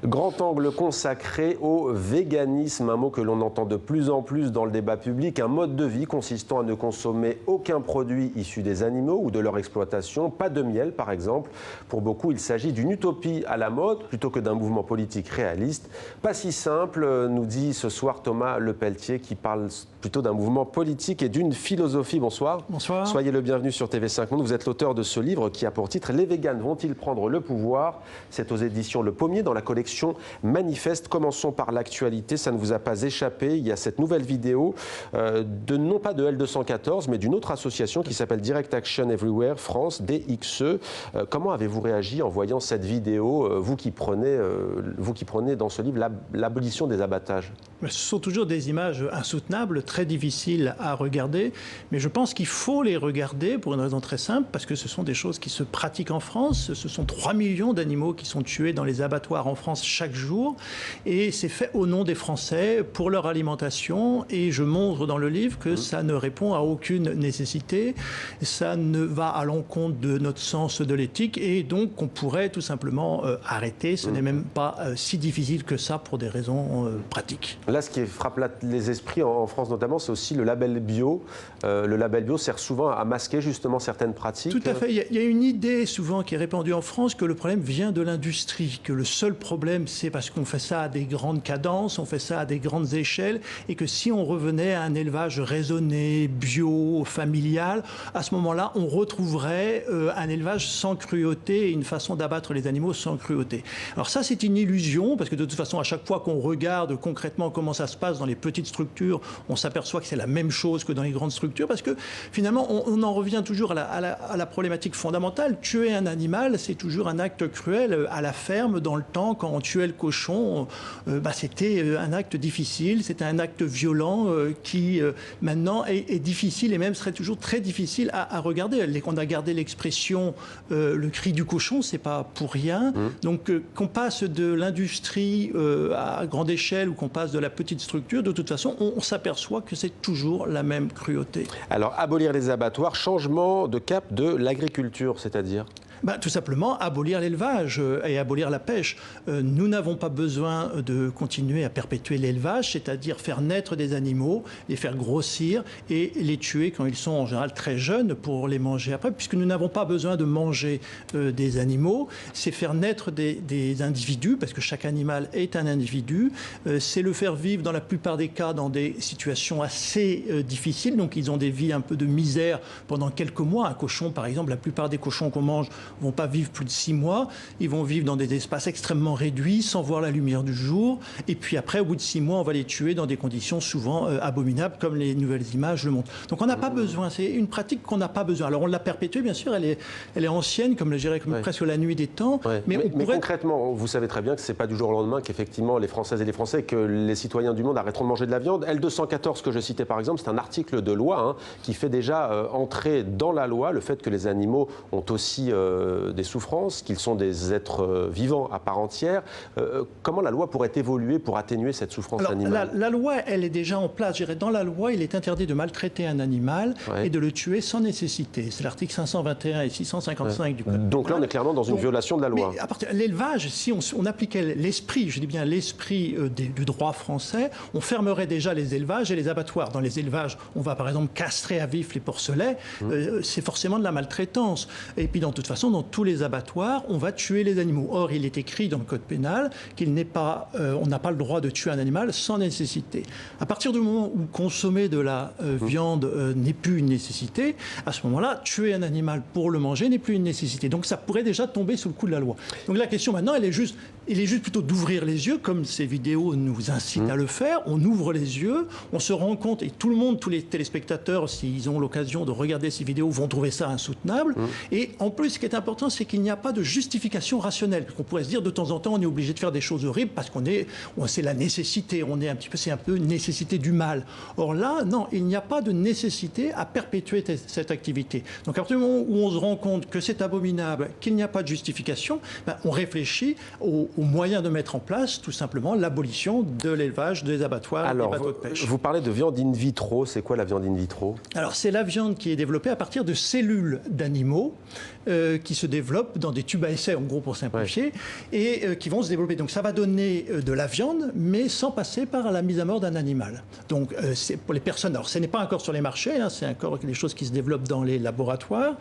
Grand angle consacré au véganisme, un mot que l'on entend de plus en plus dans le débat public, un mode de vie consistant à ne consommer aucun produit issu des animaux ou de leur exploitation, pas de miel par exemple. Pour beaucoup, il s'agit d'une utopie à la mode plutôt que d'un mouvement politique réaliste. Pas si simple, nous dit ce soir Thomas Lepelletier, qui parle plutôt d'un mouvement politique et d'une philosophie. Bonsoir. Bonsoir. Soyez le bienvenu sur TV5 Monde. Vous êtes l'auteur de ce livre qui a pour titre « Les véganes vont-ils prendre le pouvoir ?» C'est aux éditions Le Pommier dans la collection Manifeste. Commençons par l'actualité, ça ne vous a pas échappé. Il y a cette nouvelle vidéo, non pas de L214, mais d'une autre association qui s'appelle Direct Action Everywhere France, DXE. Comment avez-vous réagi en voyant cette vidéo, vous qui prenez dans ce livre l'abolition des abattages? Ce sont toujours des images insoutenables, très difficiles à regarder, mais je pense qu'il faut les regarder pour une raison très simple, parce que ce sont des choses qui se pratiquent en France. Ce sont 3 millions d'animaux qui sont tués dans les abattoirs en France chaque jour, et c'est fait au nom des Français, pour leur alimentation, et je montre dans le livre que ça ne répond à aucune nécessité, ça ne va à l'encontre de notre sens de l'éthique, et donc on pourrait tout simplement arrêter. Ce n'est même pas si difficile que ça pour des raisons pratiques. Là, ce qui frappe les esprits en France notamment, c'est aussi le label bio. Le label bio sert souvent à masquer justement certaines pratiques. Tout à fait. Il y a une idée souvent qui est répandue en France que le problème vient de l'industrie, que le seul problème c'est parce qu'on fait ça à des grandes cadences, on fait ça à des grandes échelles, et que si on revenait à un élevage raisonné, bio, familial, à ce moment-là, on retrouverait un élevage sans cruauté et une façon d'abattre les animaux sans cruauté. Alors ça, c'est une illusion, parce que de toute façon, à chaque fois qu'on regarde concrètement comment ça se passe dans les petites structures, on s'aperçoit que c'est la même chose que dans les grandes structures, parce que finalement, on en revient toujours à la problématique fondamentale. Tuer un animal, c'est toujours un acte cruel. À la ferme, dans le temps, quand on tuait le cochon, c'était un acte difficile, c'était un acte violent qui, maintenant, est difficile et même serait toujours très difficile à regarder. On a gardé l'expression le cri du cochon, c'est pas pour rien. Donc, qu'on passe de l'industrie à grande échelle ou qu'on passe de la petite structure, de toute façon, on s'aperçoit que c'est toujours la même cruauté. Alors, abolir les abattoirs, changement de cap de l'agriculture, c'est-à-dire ? Tout simplement abolir l'élevage et abolir la pêche. Nous n'avons pas besoin de continuer à perpétuer l'élevage, c'est-à-dire faire naître des animaux, les faire grossir et les tuer quand ils sont en général très jeunes pour les manger après, puisque nous n'avons pas besoin de manger des animaux. C'est faire naître des individus, parce que chaque animal est un individu. C'est le faire vivre dans la plupart des cas dans des situations assez difficiles, donc ils ont des vies un peu de misère pendant quelques mois. Un cochon, par exemple, la plupart des cochons qu'on mange ne vont pas vivre plus de 6 mois. Ils vont vivre dans des espaces extrêmement réduits, sans voir la lumière du jour. Et puis après, au bout de 6 mois, on va les tuer dans des conditions souvent abominables, comme les nouvelles images le montrent. Donc on n'a pas besoin. C'est une pratique qu'on n'a pas besoin. Alors on l'a perpétuée, bien sûr. Elle est ancienne, comme je dirais, presque la nuit des temps. Ouais. Mais concrètement, vous savez très bien que ce n'est pas du jour au lendemain qu'effectivement les Françaises et les Français, que les citoyens du monde arrêteront de manger de la viande. L214, que je citais par exemple, c'est un article de loi qui fait déjà entrer dans la loi le fait que les animaux ont aussi des souffrances, qu'ils sont des êtres vivants à part entière. Comment la loi pourrait évoluer pour atténuer cette souffrance animale ? La loi, elle est déjà en place. Je dirais, dans la loi, il est interdit de maltraiter un animal et de le tuer sans nécessité. C'est l'article 521 et 655 du Code. Donc là, on est clairement dans une violation de la loi. Mais à partir de l'élevage, si on appliquait l'esprit, je dis bien l'esprit du droit français, on fermerait déjà les élevages et les abattoirs. Dans les élevages, on va par exemple castrer à vif les porcelets. C'est forcément de la maltraitance. Et puis, de toute façon, dans tous les abattoirs, on va tuer les animaux. Or, il est écrit dans le Code pénal qu'il n'est pas, on n'a pas le droit de tuer un animal sans nécessité. À partir du moment où consommer de la viande n'est plus une nécessité, à ce moment-là, tuer un animal pour le manger n'est plus une nécessité. Donc, ça pourrait déjà tomber sous le coup de la loi. Donc, la question maintenant, il est juste plutôt d'ouvrir les yeux, comme ces vidéos nous incitent à le faire. On ouvre les yeux, on se rend compte, et tout le monde, tous les téléspectateurs, s'ils ont l'occasion de regarder ces vidéos, vont trouver ça insoutenable. Et en plus, ce qui est important, c'est qu'il n'y a pas de justification rationnelle. On pourrait se dire, de temps en temps, on est obligé de faire des choses horribles parce c'est la nécessité, c'est un peu une nécessité du mal. Or là, non, il n'y a pas de nécessité à perpétuer cette activité. Donc à partir du moment où on se rend compte que c'est abominable, qu'il n'y a pas de justification, on réfléchit aux moyens de mettre en place tout simplement l'abolition de l'élevage, des abattoirs, des bateaux de pêche. Vous parlez de viande in vitro. C'est quoi la viande in vitro ? Alors c'est la viande qui est développée à partir de cellules d'animaux qui se développent dans des tubes à essai, en gros pour simplifier, et qui vont se développer. Donc ça va donner de la viande, mais sans passer par la mise à mort d'un animal. Donc c'est pour les personnes, alors ce n'est pas encore sur les marchés, hein, c'est encore des choses qui se développent dans les laboratoires.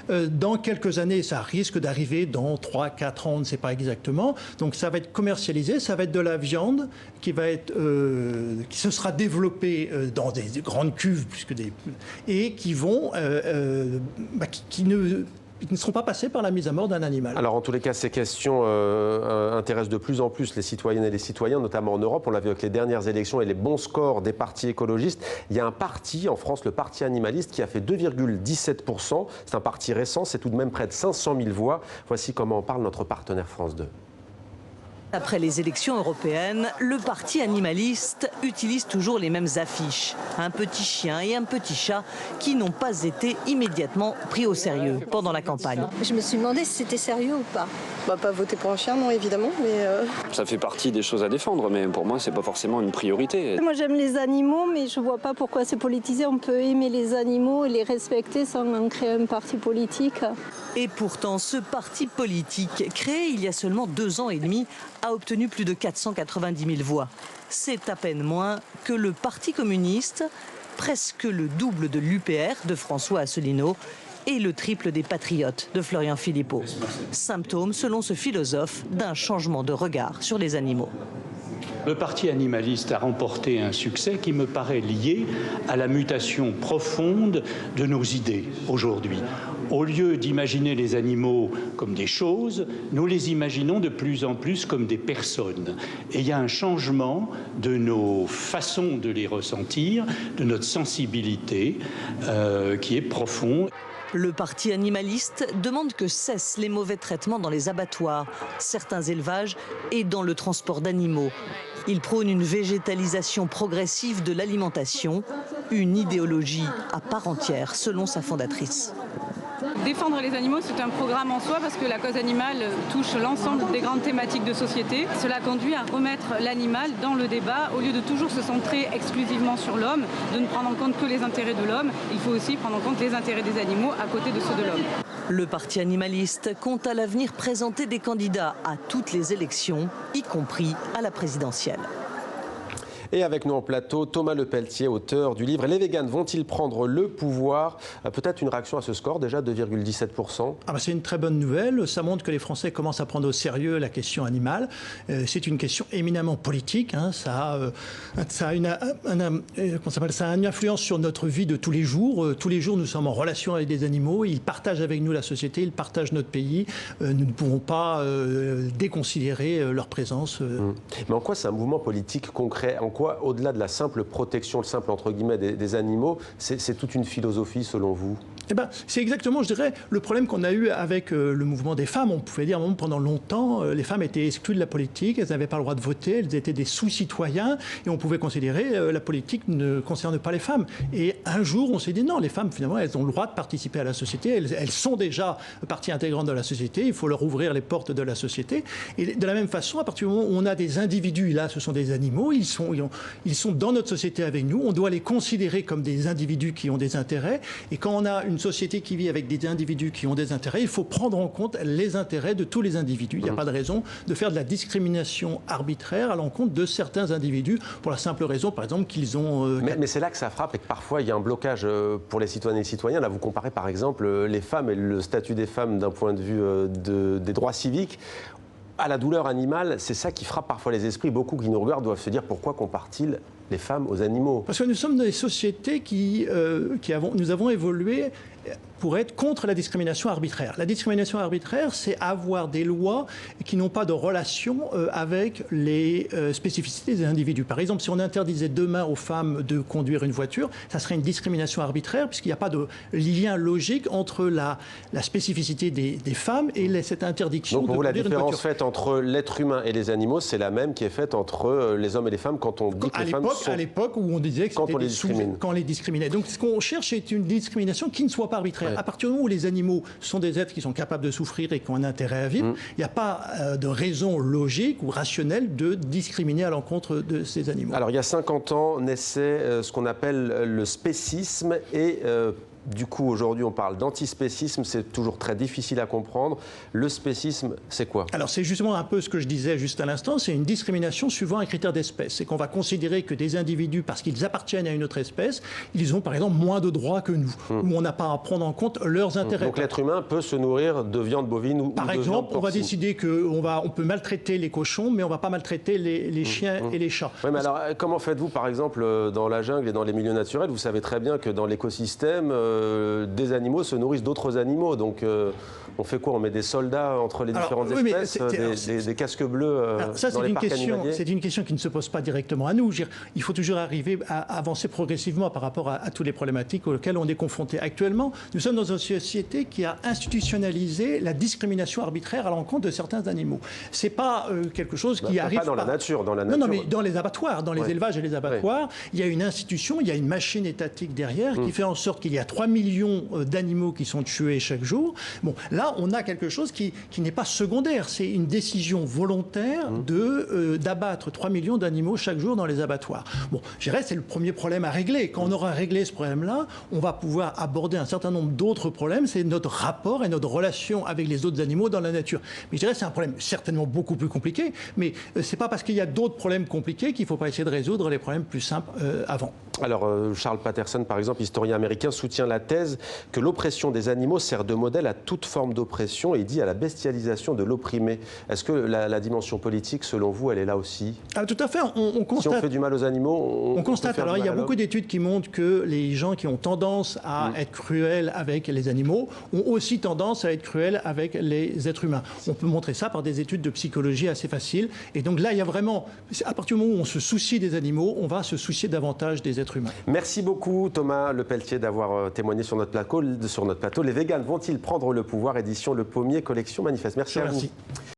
Dans quelques années, ça risque d'arriver dans 3-4 ans, on ne sait pas exactement. Donc ça va être commercialisé, ça va être de la viande qui se sera développée dans des grandes cuves, et qui vont, qui ne seront pas passés par la mise à mort d'un animal. Alors en tous les cas, ces questions intéressent de plus en plus les citoyennes et les citoyens, notamment en Europe. On l'a vu avec les dernières élections et les bons scores des partis écologistes. Il y a un parti en France, le Parti animaliste, qui a fait 2,17%. C'est un parti récent, c'est tout de même près de 500 000 voix. Voici comment en parle notre partenaire France 2. Après les élections européennes, le parti animaliste utilise toujours les mêmes affiches. Un petit chien et un petit chat qui n'ont pas été immédiatement pris au sérieux pendant la campagne. Je me suis demandé si c'était sérieux ou pas. Pas voter pour un chien, non, évidemment, mais... Ça fait partie des choses à défendre, mais pour moi, c'est pas forcément une priorité. Moi, j'aime les animaux, mais je vois pas pourquoi c'est politisé. On peut aimer les animaux et les respecter sans en créer un parti politique. Et pourtant, ce parti politique, créé il y a seulement 2 ans et demi, a obtenu plus de 490 000 voix. C'est à peine moins que le Parti communiste, presque le double de l'UPR de François Asselineau et le triple des Patriotes de Florian Philippot. Symptôme, selon ce philosophe, d'un changement de regard sur les animaux. Le parti animaliste a remporté un succès qui me paraît lié à la mutation profonde de nos idées aujourd'hui. Au lieu d'imaginer les animaux comme des choses, nous les imaginons de plus en plus comme des personnes. Et il y a un changement de nos façons de les ressentir, de notre sensibilité qui est profond. Le parti animaliste demande que cessent les mauvais traitements dans les abattoirs, certains élevages et dans le transport d'animaux. Il prône une végétalisation progressive de l'alimentation, une idéologie à part entière, selon sa fondatrice. Défendre les animaux, c'est un programme en soi parce que la cause animale touche l'ensemble des grandes thématiques de société. Cela conduit à remettre l'animal dans le débat au lieu de toujours se centrer exclusivement sur l'homme, de ne prendre en compte que les intérêts de l'homme. Il faut aussi prendre en compte les intérêts des animaux à côté de ceux de l'homme. Le parti animaliste compte à l'avenir présenter des candidats à toutes les élections, y compris à la présidentielle. Et avec nous en plateau, Thomas Lepelletier, auteur du livre « Les véganes vont-ils prendre le pouvoir ?» Peut-être une réaction à ce score, déjà 2,17%. C'est une très bonne nouvelle. Ça montre que les Français commencent à prendre au sérieux la question animale. C'est une question éminemment politique. Hein. Ça a une influence sur notre vie de tous les jours. Tous les jours, nous sommes en relation avec des animaux. Ils partagent avec nous la société, ils partagent notre pays. Nous ne pouvons pas déconsidérer leur présence. Mais en quoi c'est un mouvement politique concret ? En quoi, au-delà de la simple protection, le simple entre guillemets des animaux, c'est toute une philosophie selon vous ? C'est exactement, je dirais, le problème qu'on a eu avec le mouvement des femmes. On pouvait dire pendant longtemps, les femmes étaient exclues de la politique, elles n'avaient pas le droit de voter, elles étaient des sous-citoyens, et on pouvait considérer la politique ne concerne pas les femmes. Et un jour, on s'est dit non, les femmes, finalement, elles ont le droit de participer à la société, elles sont déjà partie intégrante de la société, il faut leur ouvrir les portes de la société. Et de la même façon, à partir du moment où on a des individus, là, ce sont des animaux, ils sont dans notre société avec nous, on doit les considérer comme des individus qui ont des intérêts, et quand on a une société qui vit avec des individus qui ont des intérêts, il faut prendre en compte les intérêts de tous les individus. Il n'y a pas de raison de faire de la discrimination arbitraire à l'encontre de certains individus pour la simple raison, par exemple, qu'ils ont... Mais c'est là que ça frappe et que parfois il y a un blocage pour les citoyennes et les citoyens. Là, vous comparez par exemple les femmes et le statut des femmes d'un point de vue des droits civiques à la douleur animale. C'est ça qui frappe parfois les esprits. Beaucoup qui nous regardent doivent se dire pourquoi compare-t-il les femmes aux animaux ? Parce que nous sommes dans des sociétés nous avons évolué pour être contre la discrimination arbitraire. La discrimination arbitraire, c'est avoir des lois qui n'ont pas de relation avec les spécificités des individus. Par exemple, si on interdisait demain aux femmes de conduire une voiture, ça serait une discrimination arbitraire puisqu'il n'y a pas de lien logique entre la spécificité des femmes et cette interdiction de conduire une voiture. Donc pour vous, la différence faite entre l'être humain et les animaux, c'est la même qui est faite entre les hommes et les femmes quand on dit que les femmes sont... À l'époque où on disait que quand on les discriminait. Donc ce qu'on cherche, c'est une discrimination qui ne soit pas arbitraire. À partir du moment où les animaux sont des êtres qui sont capables de souffrir et qui ont un intérêt à vivre, il n'y a pas de raison logique ou rationnelle de discriminer à l'encontre de ces animaux. Alors il y a 50 ans naissait ce qu'on appelle le spécisme et du coup, aujourd'hui, on parle d'antispécisme, c'est toujours très difficile à comprendre. Le spécisme, c'est quoi? Alors, c'est justement un peu ce que je disais juste à l'instant, c'est une discrimination suivant un critère d'espèce. C'est qu'on va considérer que des individus, parce qu'ils appartiennent à une autre espèce, ils ont par exemple moins de droits que nous, où on n'a pas à prendre en compte leurs intérêts. Donc l'être humain peut se nourrir de viande bovine ou de viande porcine. Par exemple, on va décider qu'on peut maltraiter les cochons, mais on ne va pas maltraiter les chiens et les chats. Oui, mais alors, comment faites-vous, par exemple, dans la jungle et dans les milieux naturels? Vous savez très bien que dans l'écosystème, des animaux se nourrissent d'autres animaux. Donc, on fait quoi? On met des soldats entre les différentes espèces, des casques bleus dans les parcs animaliers? C'est une question qui ne se pose pas directement à nous. Il faut toujours arriver à avancer progressivement par rapport à toutes les problématiques auxquelles on est confronté. Actuellement, nous sommes dans une société qui a institutionnalisé la discrimination arbitraire à l'encontre de certains animaux. C'est pas quelque chose qui arrive pas dans la nature, dans la nature. Non, mais dans les abattoirs, dans les élevages et les abattoirs, il y a une institution, il y a une machine étatique derrière qui fait en sorte qu'il y a 3 millions d'animaux qui sont tués chaque jour. Bon, là, on a quelque chose qui n'est pas secondaire. C'est une décision volontaire d'abattre 3 millions d'animaux chaque jour dans les abattoirs. Bon, je dirais c'est le premier problème à régler. Quand on aura réglé ce problème-là, on va pouvoir aborder un certain nombre d'autres problèmes. C'est notre rapport et notre relation avec les autres animaux dans la nature. Mais je dirais c'est un problème certainement beaucoup plus compliqué. Mais c'est pas parce qu'il y a d'autres problèmes compliqués qu'il ne faut pas essayer de résoudre les problèmes plus simples avant. Alors, Charles Patterson, par exemple, historien américain, soutient la thèse que l'oppression des animaux sert de modèle à toute forme d'oppression et dit à la bestialisation de l'opprimé. Est-ce que la dimension politique, selon vous, elle est là aussi? Tout à fait. On constate, si on fait du mal aux animaux, on constate. Alors, il y a beaucoup d'études qui montrent que les gens qui ont tendance à être cruels avec les animaux ont aussi tendance à être cruels avec les êtres humains. On peut montrer ça par des études de psychologie assez faciles. Et donc là, il y a vraiment, à partir du moment où on se soucie des animaux, on va se soucier davantage des êtres humains. Merci beaucoup Thomas Lepelletier d'avoir témoigné sur notre plateau. Les véganes vont-ils prendre le pouvoir? Édition Le Pommier, collection Manifeste. Merci à vous.